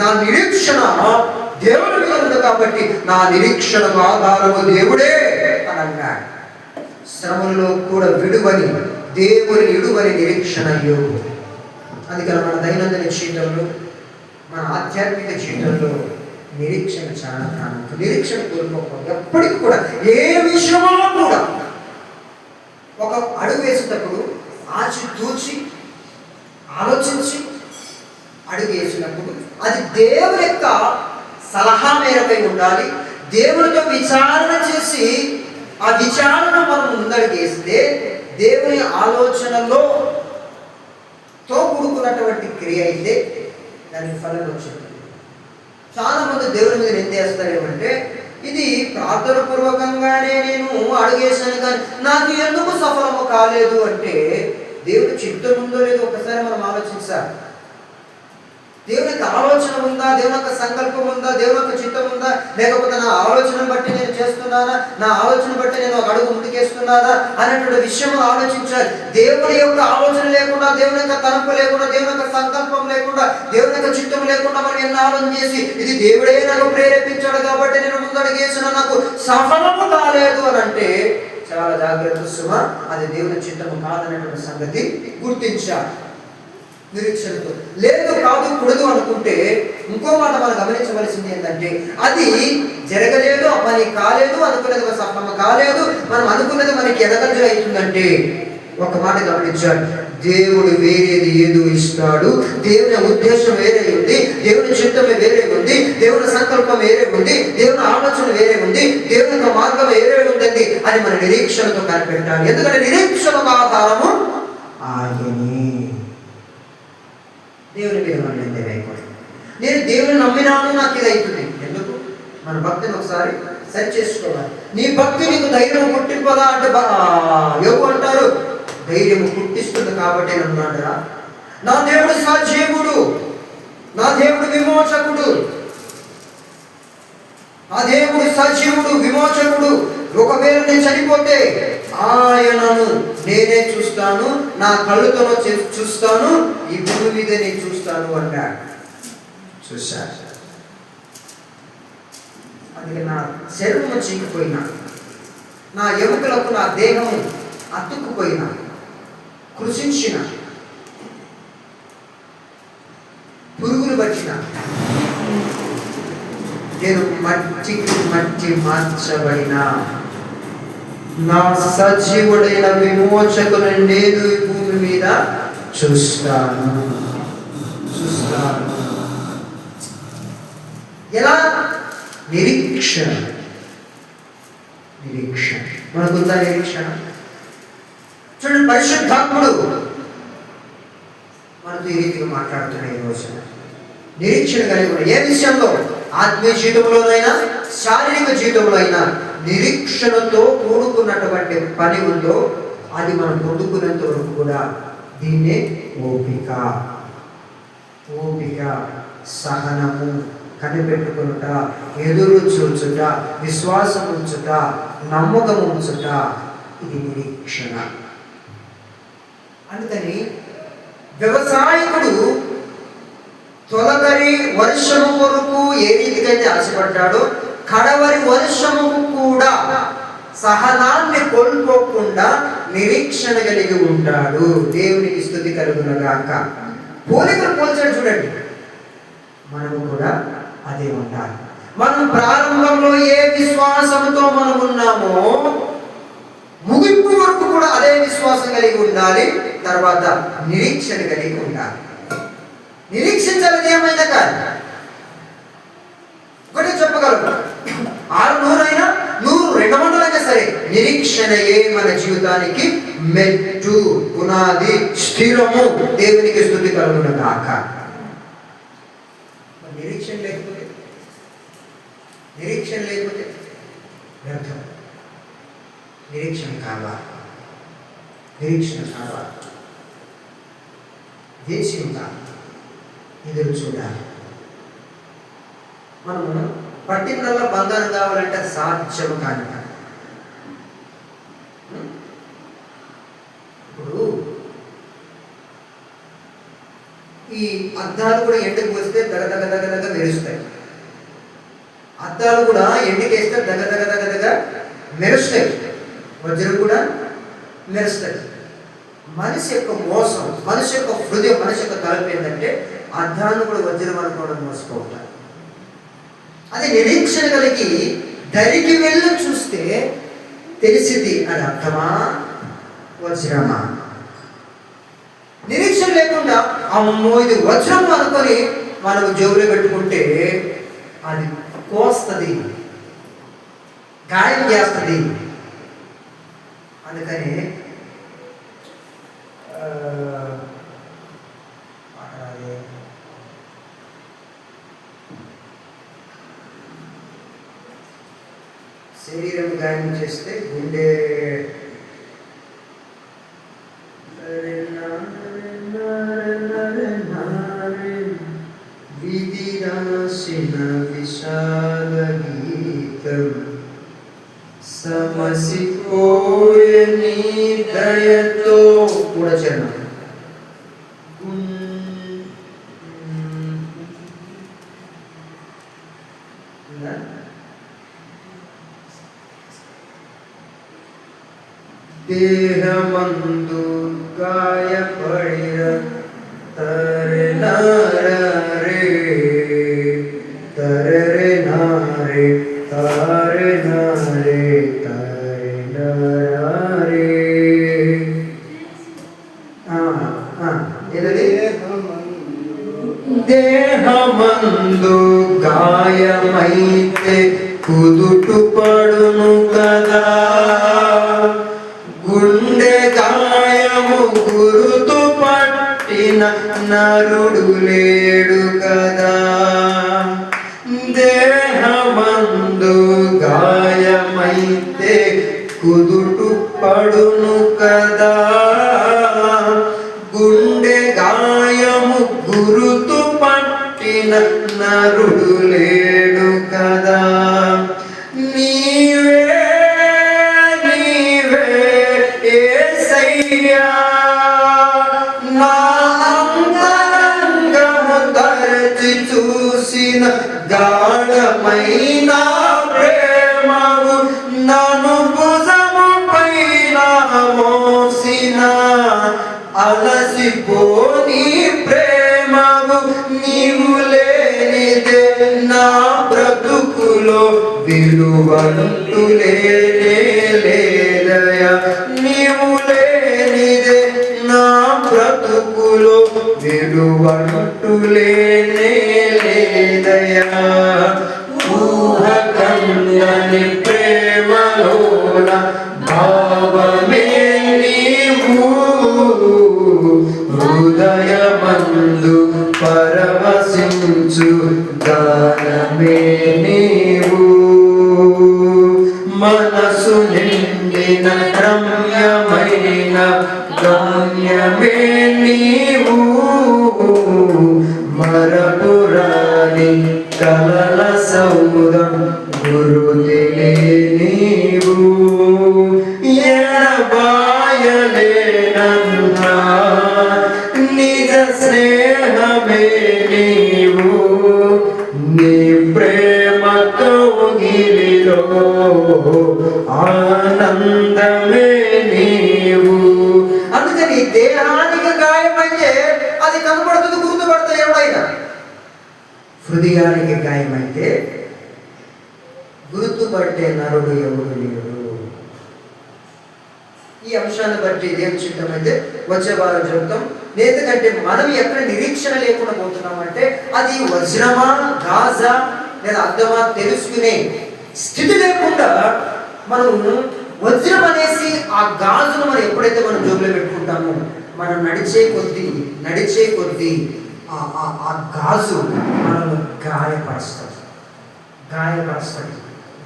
నా నిరీక్షణ దేవుడి మీద ఉంది కాబట్టి నా నిరీక్షణకు ఆధారము దేవుడే అని అన్నాడు. శ్రమలో కూడా విడువని, దేవుని విడువని నిరీక్షణ యోగు. అందుకని మన దైనందిన జీవితంలో, మన ఆధ్యాత్మిక జీవితంలో నిరీక్షణ చాలా ప్రాముఖ్యం. నిరీక్షణ కోల్పోకూడదు. ఎప్పటికీ కూడా ఏ విషయంలో కూడా ఒక అడుగు వేసేటప్పుడు ఆచి తూచి ఆలోచించి అడుగు వేసినప్పుడు అది దేవుని యొక్క సలహా మేరపై ఉండాలి. దేవునితో విచారణ చేసి ఆ విచారణ మనం ముందడుగేస్తే దేవుని ఆలోచనలో తో కూడుకున్నటువంటి క్రియ అయితే దానికి ఫలం వచ్చింది. చాలా మంది దేవుని మీద నిందేస్తారు ఏమంటే, ఇది ప్రార్థన పూర్వకంగానే నేను అడుగేశాను కానీ నాకు ఎందుకు సఫలము కాలేదు అంటే దేవుని చిత్తం ఉందో లేదో ఒకసారి మనం ఆలోచించాలి. దేవునికి ఆలోచన ఉందా, దేవుని యొక్క సంకల్పం ఉందా, దేవుని యొక్క చిత్తం ఉందా, లేకపోతే నా ఆలోచన బట్టి నేను చేస్తున్నానా, నా ఆలోచన బట్టి నేను ఒక అడుగు ముందుకేస్తున్నానా అనేటువంటి విషయం ఆలోచించాలి. దేవుని యొక్క ఆలోచన లేకుండా, దేవుని యొక్క తలంపు లేకుండా, దేవుని యొక్క సంకల్పం లేకుండా, దేవుని యొక్క చిత్తం లేకుండా మనం ఎన్ని ఆలోచన చేసి ఇది దేవుడే నాకు ప్రేరేపించాడు కాబట్టి నేను ముందడుగేసిన నాకు సఫలము కాలేదు అని అంటే చాలా జాగ్రత్త సుమ, అది దేవుని చిత్తము కాదనేటువంటి సంగతి గుర్తించాలి. నిరీక్షణతో లేదు కాదు కూడదు అనుకుంటే ఇంకో మాట మనం గమనించవలసింది ఏంటంటే, అది జరగలేదు, ఆ పని కాలేదు, అనుకున్నది సఫలం కాలేదు, మనం అనుకున్నది మనకి ఎదగంజు అవుతుందంటే ఒక మాట గమనించాడు, దేవుడు వేరేది ఏదో ఇస్తాడు, దేవుని ఉద్దేశం వేరే ఉంది, దేవుని చిత్తమే వేరే ఉంది, దేవుని సంకల్పం వేరే ఉంది, దేవుని ఆలోచన వేరే ఉంది, దేవుని యొక్క మార్గం వేరే ఉంటుంది అని మన నిరీక్షణతో కనిపెట్టాలి. ఎందుకంటే నిరీక్షణకు ఆధారము ఆయనే. దేవుని మీద మనం నిందేయకూడదు. నేను దేవుని నమ్మినాను, నాకు ఇది అవుతుంది. ఎందుకు? మన భక్తిని ఒకసారి సరి చేసుకోవాలి. నీ భక్తి నీకు ధైర్యం పుట్టింపదా అంటే యోగు అంటారు, ధైర్యం పుట్టిస్తుంది కాబట్టి అన్నాడురా. నా దేవుడు సజీవుడు, నా దేవుడు విమోచకుడు, నా దేవుడు సజీవుడు విమోచకుడు. ఒకవేళ నేను చనిపోతే ఆయనను నేనే చూస్తాను, నా కళ్ళుతో చూస్తాను, ఈ భూమి మీద నేను చూస్తాను అన్నాడు. చూశాను. అందుకే నా శరీరము చీకిపోయినా, నా ఎముకలకు నా దేహము అతుక్కుపోయినా, కృషించిన, పురుగులు పట్టిన, నేను మట్టికి మట్టి మార్చబడిన నా సజీవుడైన విమోచకుని నేను ఈ భూమి మీద చూస్తాను. ఎలా? నిరీక్షణ. మనకుందా నిరీక్షణ? చూడండి, పరిశుద్ధాత్ముడు మనతో ఈ రీతిగా మాట్లాడుతున్నాయి ఈ రోజున. నిరీక్షణ కలిగి ఉన్న ఏ విషయంలో, ఆత్మీయ జీవితంలోనైనా శారీరక జీవితంలో అయినా నిరీక్షణతో కూడుకున్నటువంటి పని ఉందో అది మనం పొందుకునేంత వరకు కూడా దీన్నే ఓపిక, సహనము, కనిపెట్టుకునుట, ఎదురు చూచుట, విశ్వాసం ఉంచుట, నమ్మకం ఉంచుట, ఇది నిరీక్షణ. అందుకని వ్యవసాయకుడు తొలకరి వర్షము కొరకు ఏ రీతికైతే ఆశపడ్డాడో కడవరి వర్షముకు కూడా సహనాన్ని కోల్పోకుండా నిరీక్షణ కలిగి ఉంటాడు. దేవునికి స్తుతి కలుగునగాక. పోలికలు పోల్చాడు చూడండి. మనము కూడా అదే ఉండాలి. మనం ప్రారంభంలో ఏ విశ్వాసంతో మనం ఉన్నామో ముగింపు వరకు కూడా అదే విశ్వాసం కలిగి ఉండాలి. తర్వాత నిరీక్షణ కలిగి ఉండాలి. నిరీక్షించాలని ఏమైనా కాదు, ఒకటే చెప్పగలరు, 600 అయినా 100, 200 అయినా సరే నిరీక్షణయే మన జీవితానికి మెట్టు, పునాది, స్థిరము. దేవునికి స్తుతి కలుగునగాక. నిరీక్షణ లేకపోతే వ్యర్థం. నిరీక్షణ కావాలి. వేచి ఉండాలి, ఎదురు చూడాలి. మనము పట్టిందల్లా బంగారం కావాలంటే అది సాధ్యం కాని. ఇప్పుడు ఈ అద్దాలు కూడా ఎండకు వస్తే దగ మెరుస్తాయి. అద్దాలు కూడా ఎండకేస్తే దగ మెరుస్తాయి. వజ్రం కూడా మెరుస్తాయి. మనిషి యొక్క మోసం, మనిషి యొక్క హృదయం, మనిషి యొక్క తలపు ఏంటంటే అద్దాన్ని కూడా వజ్రం అనుకోవడం మోసపోతారు. అది నిరీక్షణ కలిగి దరికి వెళ్ళి చూస్తే తెలిసింది అది అర్థమా వజ్రమా. నిరీక్షణ లేకుండా అమ్మో ఇది వజ్రం అనుకొని మనకు జోబులో పెట్టుకుంటే అది కోస్తుంది, గాయం చేస్తుంది. అందుకని శరీరం గాయం చేస్తే గుండె విధి రాసిన విశాల గీతం సమసిపోయే నీ దయతో కూడా చరణం. దేహమందు గాయపడిన తరే నారే తరే నారే తారే నారే తారే నారే. దేహమందు గాయమైతే కుదుటు పడును కదా, గుండె గాయము గురుతు పట్టిన నరుడు లేడు కదా. దేహమందు గాయమైతే కుదుటు పడును కదా, గుండె గాయము గురుతు పట్టిన నరుడు లేడు కదా. నీవే యేసయ్యా నా అంతరంగము తరచి చూసిన గాఢమైన ప్రేమవు, నన్ను భుజము పైన మోసిన అలసిపోని ప్రేమవు, నీవు లేనిదే నా బ్రతుకులో విలువంటూ లేదయా. నీవు లేనిదే నా బ్రతుకులో విలువంటూ లేదయా. ఊహ కందని ప్రేమలోన భావమే నీవు హృదయమందు పరవశించు గానమే నీవు మనసు నిండిన రమ్యమైన గమ్యమే నీవు మరపురాని కలల సౌదం గురుదిలే నీవు ఎడబాయలేనంత నిజ స్నేహమే నీవు నీ ప్రేమ కౌగిలిలో ఆనందమే నీవు. అందుకని దేహానికి గాయమైతే అది కనబడుతుంది, గుర్తుపడతాయి ఎవడైనా. హృదయానికి గాయమైతే గుర్తుపట్టే నరుడు ఎవరు లేడు. ఈ అంశాన్ని బట్టి ఇదేం చిత్తమైతే వచ్చే వారం చెప్తాం. ఎందుకంటే మనం ఎక్కడ నిరీక్షణ లేకుండా పోతున్నామంటే అది వజ్రమా గాజా లేదా అర్థమా తెలుసుకునే స్థితి లేకుండా మనం వజ్రం అనేసి ఆ గాజును మనం ఎప్పుడైతే మనం జోబులో పెట్టుకుంటామో మనం నడిచే కొద్దీ ఆ గాజు మనల్ని గాయపరుస్తుంది,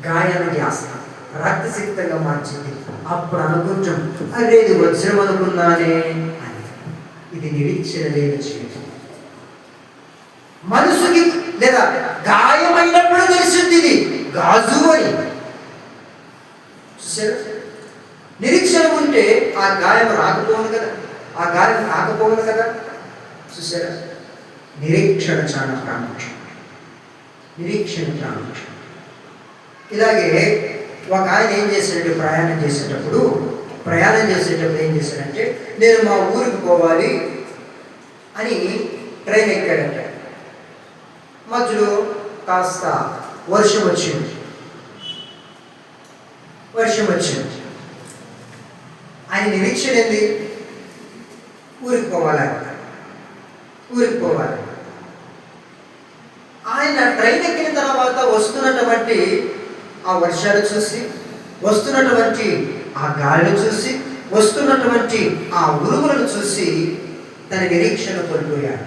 గాయాన్ని చేస్తాం, రక్తసిక్తంగా మార్చింది. అప్పుడు అనుకుంటాం, అరే ఇది వజ్రం అనుకున్నానే అని. ఇది నిరీక్షణ లేని జీవితం. మనసుకి లేదా గాయమైనప్పుడు తెలిసింది ఇది గాజు అని. చూసారా? నిరీక్షణ ఉంటే ఆ గాయం రాకపోను కదా. చూసారా? నిరీక్షణ చాలా ప్రాముఖ్యం. ఇలాగే ఒక ఆయన ఏం చేశాడంటే ప్రయాణం చేసేటప్పుడు ఏం చేశాడంటే నేను మా ఊరికి పోవాలి అని ట్రైన్ ఎక్కాడంట. మధ్యలో కాస్త వర్షం వచ్చింది. ఆయన నిరీక్షణ ఏంది? ఊరికి పోవాలి. ఆయన ట్రైన్ ఎక్కిన తర్వాత వస్తున్నటువంటి ఆ వర్షాలు చూసి, వస్తున్నటువంటి ఆ గాలిని చూసి, వస్తున్నటువంటి ఆ ఉరుములను చూసి తన నిరీక్షణ కోల్పోయాడు.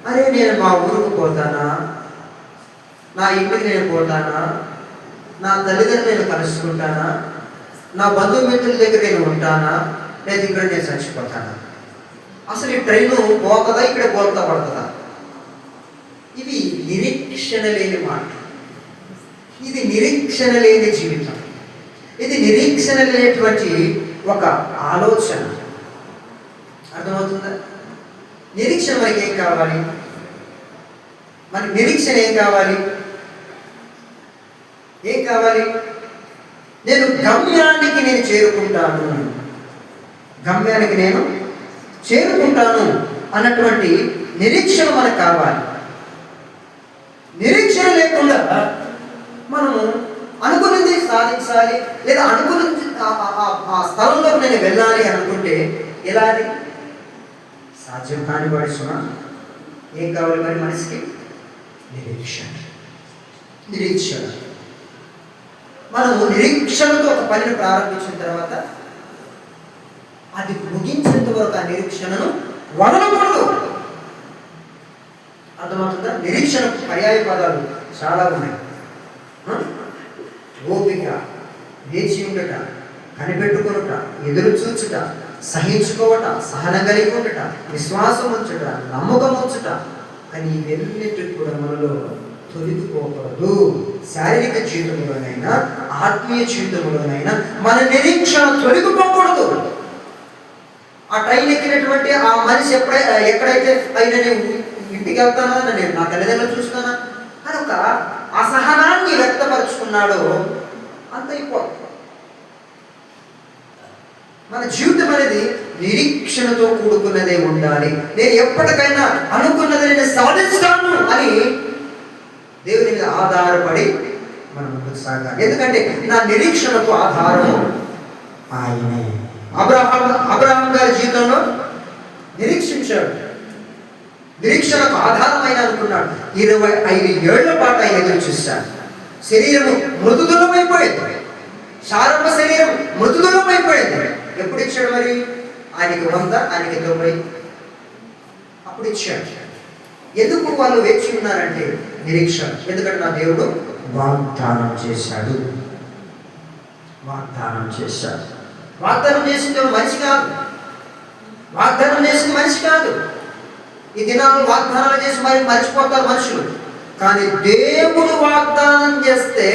అరే నేను మా ఊరికి పోతానా, నా ఇంటికి నేను పోతానా, నా తల్లిదండ్రులు నేను కలుసుకుంటానా, నా బంధుమిత్రుల దగ్గర నేను ఉంటానా, లేదా ఇక్కడ నేను చచ్చిపోతానా, అసలు ఈ ట్రైను పోతుందా, ఇక్కడ బోల్తా పడుతుందా? ఇవి నిరీక్షణ లేని మాట. ఇది నిరీక్షణ లేని జీవితం. ఇది నిరీక్షణ లేనటువంటి ఒక ఆలోచన. అర్థమవుతుందా? నిరీక్షణ మనకి ఏం కావాలి? మనకి నిరీక్షణ ఏం కావాలి? నేను గమ్యానికి చేరుకుంటాను అన్నటువంటి నిరీక్షణ మనకు కావాలి. నిరీక్షణ లేకుండా మనము అనుకున్నది సాధించాలి లేదా అనుకున్నది ఆ స్థలంలో నేను వెళ్ళాలి అనుకుంటే ఎలా? అది సాధ్యం కాని వాడి సుమా. ఏం కావాలి మరి మనిషికి? నిరీక్షణ. మనము నిరీక్షణతో ఒక పనిని ప్రారంభించిన తర్వాత అది ముగించేంత వరకు ఆ నిరీక్షణను వదలకూడదు. అర్థమవుతుందా? నిరీక్షణ పర్యాయ పదాలు చాలా ఉన్నాయి. ఓపిక, వేచి ఉండట, కనిపెట్టుకొనుట, ఎదురు చూచుట, సహించుకోవట, సహనం కలిగి ఉండట, విశ్వాసం ఉంచుట, నమ్మకం ఉంచుట. కానీ ఇవన్నిటి కూడా మనలో తొలగిపోకూడదు. శారీరక జీవితంలోనైనా ఆత్మీయ జీవితంలోనైనా మన నిరీక్షణ తొలగిపోకూడదు. ఆ ట్రైన్ ఎక్కినటువంటి ఆ మనిషి ఎక్కడైతే అయినా నేను ఇంటికి వెళ్తానా, నేను నా తల్లిదండ్రులు చూస్తానా అని ఒక అసహనాన్ని వ్యక్తపరుచుకున్నాడో అంత అయిపోతుంది. మన జీవితం అనేది నిరీక్షణతో కూడుకున్నదే ఉండాలి. నేను ఎప్పటికైనా అనుకున్నది నేను సాధిస్తాను అని దేవుని మీద ఆధారపడి మనం ముందుకు సాగాలి. ఎందుకంటే నా నిరీక్షణకు ఆధారము ఆయనే. అబ్రహాం గారి జీవితంలో నిరీక్షించాడు, నిరీక్షణకు ఆధారమైన అనుకున్నాడు. 25 ఏళ్ల పాటు ఆయన ఎదురు చూశాడు. శరీరము మృదుదలమైపోయింది, సారమ్మ శరీరం మృతుదూరం అయిపోయింది. ఎప్పుడు ఇచ్చాడు మరి? ఆయనకి 100, ఆయనకి 90 అప్పుడు ఇచ్చాడు. ఎందుకు వాళ్ళు వేచి ఉన్నారంటే నిరీక్షణ. ఎందుకంటే నా దేవుడు వాగ్దానం చేశాడు. వాగ్దానం చేశాడు. వాగ్దానం చేసింది మనిషి కాదు. వాగ్దానం చేసింది మనిషి కాదు. ఈ దినాలు వాగ్దానాలు చేసి మరి మర్చిపోతారు మనుషులు. కానీ దేవుడు వాగ్దానం చేస్తే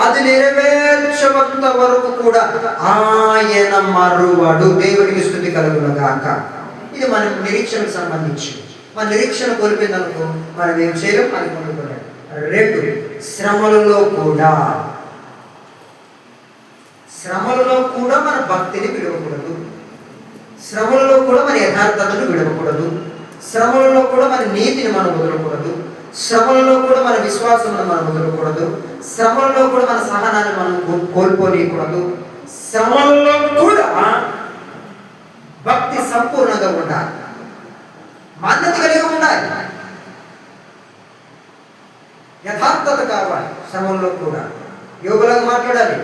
అది నెరవేర్చవంత వరకు కూడా ఆయన మరువడు. దేవుడికి స్తుతి కలుగును గాక. ఇది మన నిరీక్షణకు సంబంధించి. మన నిరీక్షణ కోల్పోయిందనుకో మనం ఏం చేయలేం, అది పొందుకోలేం. 2, శ్రమలలో కూడా మన భక్తిని విడవకూడదు. శ్రమలలో కూడా మన యథార్థతను విడవకూడదు. శ్రమలలో కూడా మన నీతిని మనం వదలకూడదు. శ్రమలలో కూడా మన విశ్వాసమును మనం వదలకూడదు. శ్రమలలో కూడా మన సహనాన్ని మనం కోల్పోనీయకూడదు. శ్రమలలో కూడా భక్తి సంపూర్ణంగా ఉండాలి. మాన్యత కలిగి ఉండాలి. యథార్థత కావాలి. శ్రమల్లో కూడా యోగులాగా మాట్లాడాలి.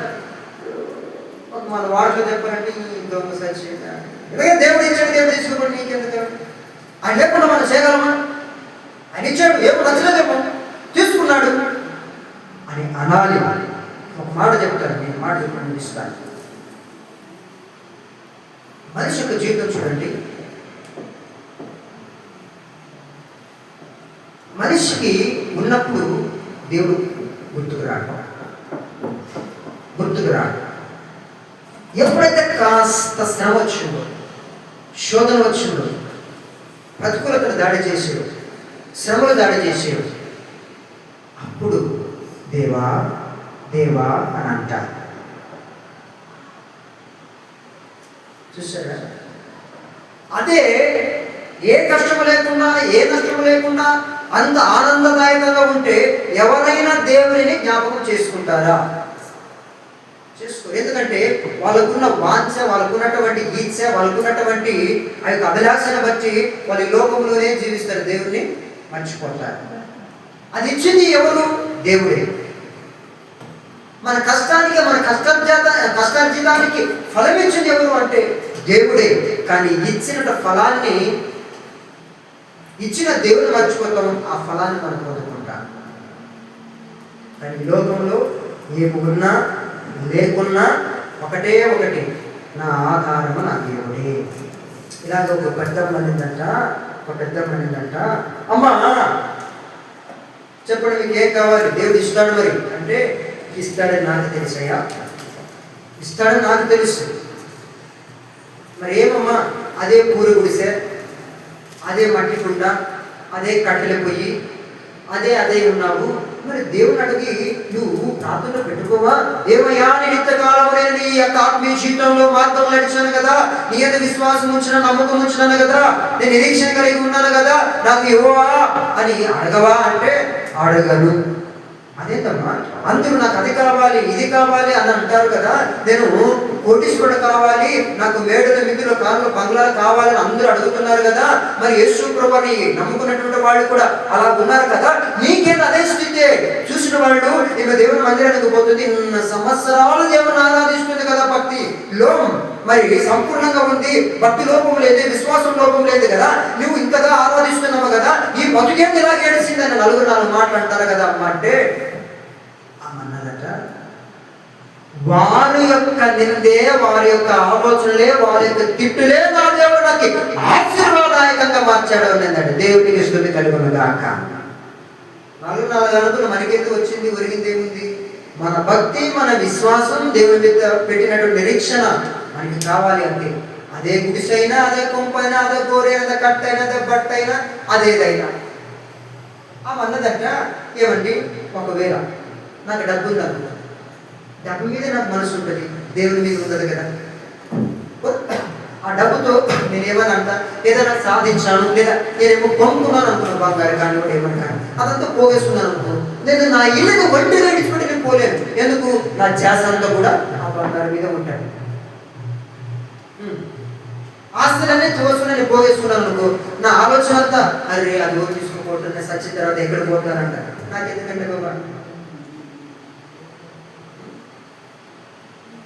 మన వాటిలో చెప్పాలంటే దొంగ సచ్చి దేవుడు ఇచ్చాడు, దేవుడు తీసుకోండి, నీకెందుకు? ఆయన లేకుండా మనం చేయగలమా? ఆయన ఇచ్చాడు, ఏమో నచ్చలేదేమో, తీసుకున్నాడు అని అనాలి. ఒక మాట చెప్తాను, నేను మాట చెప్పి ఇస్తాను. మనిషి యొక్క జీవితం చూడండి. మనిషికి ఉన్నప్పుడు దేవుడు గుర్తుకు రాడు. ఎప్పుడైతే కాస్త శ్రమ వచ్చిందో, శోధన వచ్చిందో, ప్రతికూలతను దాడి చేసాడు, శ్రమలు దాడి చేసాడు, అప్పుడు దేవా దేవా అని అంటారు. చూసారా? అదే ఏ కష్టము లేకుండా, ఏ నష్టము లేకుండా అంత ఆనందదాయకంగా ఉంటే ఎవరైనా దేవుని జ్ఞాపకం చేసుకుంటారా? చేసుకో. ఎందుకంటే వాళ్ళకున్న వాంఛ, వాళ్ళకున్నటువంటి ఈచ్ఛ, వాళ్ళకున్నటువంటి ఆ యొక్క అభిలాషను బట్టి వాళ్ళ లోకంలోనే జీవిస్తారు, దేవుణ్ణి మర్చిపోతారు. అది ఇచ్చింది ఎవరు? దేవుడే. మన కష్టానికి, మన కష్టార్జితానికి ఫలం ఇచ్చింది ఎవరు అంటే దేవుడే. కానీ ఇచ్చిన ఫలాన్ని, ఇచ్చిన దేవుని మర్చిపోతాం, ఆ ఫలాన్ని మనం పొందుకుంటాం. కానీ ఈ లోకంలో ఏమి ఉన్నా లేకున్నా ఒకటే ఒకటి, నా ఆధారము నా దేవుడే. ఇలాగ ఒక పెద్ద మనిందంట, అమ్మా చెప్పండి మీకు ఏం కావాలి? దేవుడు ఇస్తాడు మరి అంటే, ఇస్తాడని నాకు తెలుసయ్యా, ఇస్తాడని నాకు తెలుసు. మరి ఏమమ్మా? అదే పూరి గుడిసె, అదే మట్టి కుండ, అదే కట్టెల పొయ్యి, అదే ఉన్నావు. మరి దేవుని అడిగి నువ్వు ప్రార్థన పెట్టుకోవా? ఏమయ్యా, నేను ఇంతకాలం నీ యొక్క ఆత్మీయ జీవితంలో మార్గం నడిచాను కదా, నీ యొక్క విశ్వాసం ఉంచిన, నమ్మకం ఉంచినాను కదా, నేను నిరీక్షణ కలిగి ఉన్నాను కదా, నాకు ఇవ్వవా అని అడగవా అంటే అడగను. అదేంటమ్మా, అందరూ నాకు అది కావాలి, ఇది కావాలి అని అంటారు కదా, నేను కోటీశ్వరుడు కావాలి, నాకు మేడల మిద్దుల కార్లు బంగ్లాలు కావాలని అందరూ అడుగుతున్నారు కదా, మరి యేసు ప్రభువుని నమ్ముకున్నటువంటి వాళ్ళు కూడా అలా ఉన్నారు కదా, నీకేం అదే స్థితి? చూసిన వాళ్ళు ఇక దేవుని మందిరానికి పోతుంది, 2 సంవత్సరాలు దేవుని ఆరాధిస్తుంది కదా, భక్తి లోపం మరి సంపూర్ణంగా ఉంది, భక్తి లోపం లేదు, విశ్వాసం లోపం లేదు కదా, నువ్వు ఇంతగా ఆరాధిస్తున్నావు కదా, ఈ బతుకేంది ఇలా ఏడిసిందని 4 మాట్లాడతారు కదా అమ్మ అంటే అమ్మన్నదట. వారి యొక్క నిందే, వారి యొక్క ఆలోచనలే, వారి యొక్క తిట్టులే నా దేవుడు నాకు ఆశీర్వాదాయకంగా మార్చాడు అన్నదండి. దేవునికి స్తుతి కలుగును గాక. 4 అడుగులు మనకెందుకు వచ్చింది? ఒరిగింది ఏముంది? మన భక్తి, మన విశ్వాసం, దేవుని మీద పెట్టినటువంటి నిరీక్షణ మనకి కావాలి అంతే. అదే గుడిసైనా, అదే కొంపైనా, అదే గోరైనా, అదే కట్టైనా, అదే బట్టైనా, అదేదైనా. అన్నదంట, ఏమండి ఒకవేళ నాకు డబ్బు ఉందనుకో, డబ్బు మీద నాకు మనసు ఉంటుంది, దేవుని మీద ఉండదు కదా. ఆ డబ్బుతో నేనేమని అంట, లేదా నాకు సాధించాను, లేదా నేనేమో కొనుక్కున్నాను అనుకున్నాను, బంగారు కానీ కూడా ఏమని కానీ, అదంతా పోగేసుకున్నాను అనుకో, నేను నా ఇల్లుని ఒంటిగా విడిచిపెట్టి నేను పోలేను. ఎందుకు? నా ధ్యాస అంతా కూడా ఆ బంగారు మీద ఉంటాడు. ఆస్తులన్నీ చూసుకుని నేను పోగేసుకున్నాను అనుకో, నా ఆలోచన అంతా అరే అది ఓ తీసుకోపోతుంది, సచ్చిన తర్వాత ఎక్కడ పోతానంట. నాకు ఎందుకంటే బాబా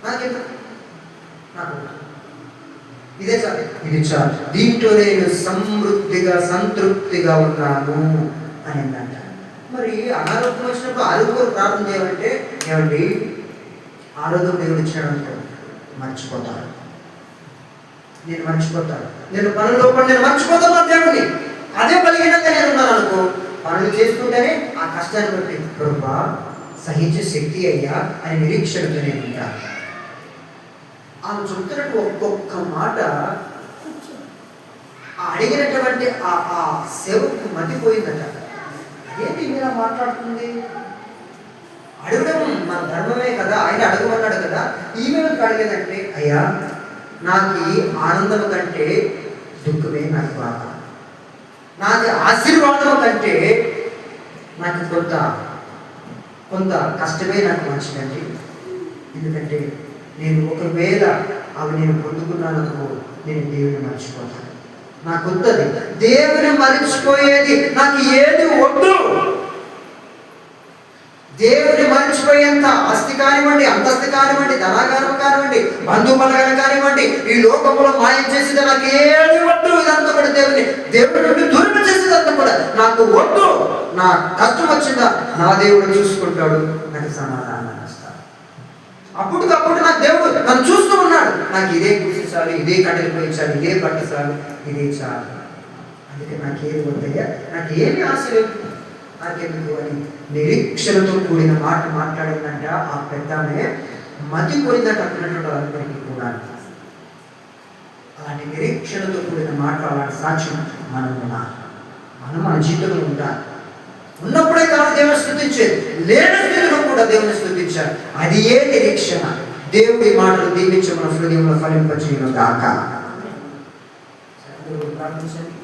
నాకెందుకు, నాకు ఇదే చాలు, ఇది చాలు, దీంట్లో నేను సమృద్ధిగా సంతృప్తిగా ఉన్నాను అని అంట. మరి అనారోగ్యం వచ్చినప్పుడు ఆరోగ్యం ప్రార్థన చేయాలంటే ఏమండి, ఆరోగ్యం దేవుడు ఇచ్చాడంటే మర్చిపోతాను, నేను మర్చిపోతాను, నేను పనుల్లో పడి నేను మర్చిపోతాను దేవుడిని. అదే బలహీనంగా నేను ఉన్నాను అనుకో, పనులు చేసుకుంటేనే ఆ కష్టాన్ని బట్టి కృపా సహించే శక్తి అయ్యా అని నిరీక్షణతో నేను ఉంటాను. ఆమె చెప్తున్నట్టు ఒక్కొక్క మాట అడిగినటువంటి ఆ సేవకు మతిపోయిందట. ఏంటి ఇలా మాట్లాడుతుంది, అడగడం మన ధర్మమే కదా, ఆయన అడగమన్నాడు కదా, ఈమె అడగలేదంటే అయ్యా నాకు ఆనందం కంటే దుఃఖమే నాకు బాధ, నాకు ఆశీర్వాదం కంటే నాకు కొంత కష్టమే నాకు మంచిదండి. ఎందుకంటే నేను ఒకవేళ అవి నేను పొందుకున్నాననుకో నేను దేవుని మర్చిపోతాను. నాకు వద్దది, దేవుని మర్చిపోయేది నాకు ఏది వద్దు. దేవుని మర్చిపోయేంత ఆస్తి కానివ్వండి, అంతస్తు కానివ్వండి, ధనాగానం కానివ్వండి, బంధుబలగాలు కానివ్వండి, ఈ లోకంలో మాయం చేసేది నాకు ఏది వద్దు. ఇదంతా కూడా దేవుడి నుండి దూరం చేసేదంతా కూడా నాకు వద్దు. నా కష్టం వచ్చిందా నా దేవుడు చూసుకుంటాడు, నాకు సమాధానం ఇస్తాడు. అప్పటికప్పుడు నా దేవుడు నన్ను చూస్తూ ఉన్నాడు. నాకు ఇదే కూర్చాలి, ఇదే కట్టెలు పోయించాలి, ఇదే పట్టించాలి, ఇదే చాలు. అందుకే నాకేది వద్దయ్యా, నాకు ఏమి ఆశ లేదు, నాకెందుకు అని నిరీక్షణతో కూడిన మాట మాట్లాడిందంట. ఆ పెద్దామే మతి పోయిందంట అన్నటువంటి అందరికీ కూడా. అలాంటి నిరీక్షణతో కూడిన మాట, అలాంటి సాక్ష్యం మనం మన జీవితంలో ఉండాలి. ఉన్నప్పుడే కాదు దేవుని స్తుతించేది, లేని స్థితిలో కూడా దేవుని స్తుతించాలి. అది ఏ నిరీక్షణ. దేవుడి మాటలు దీవించి మన హృదయంలో ఫలింపచేయును గాక. ప్రార్థించండి.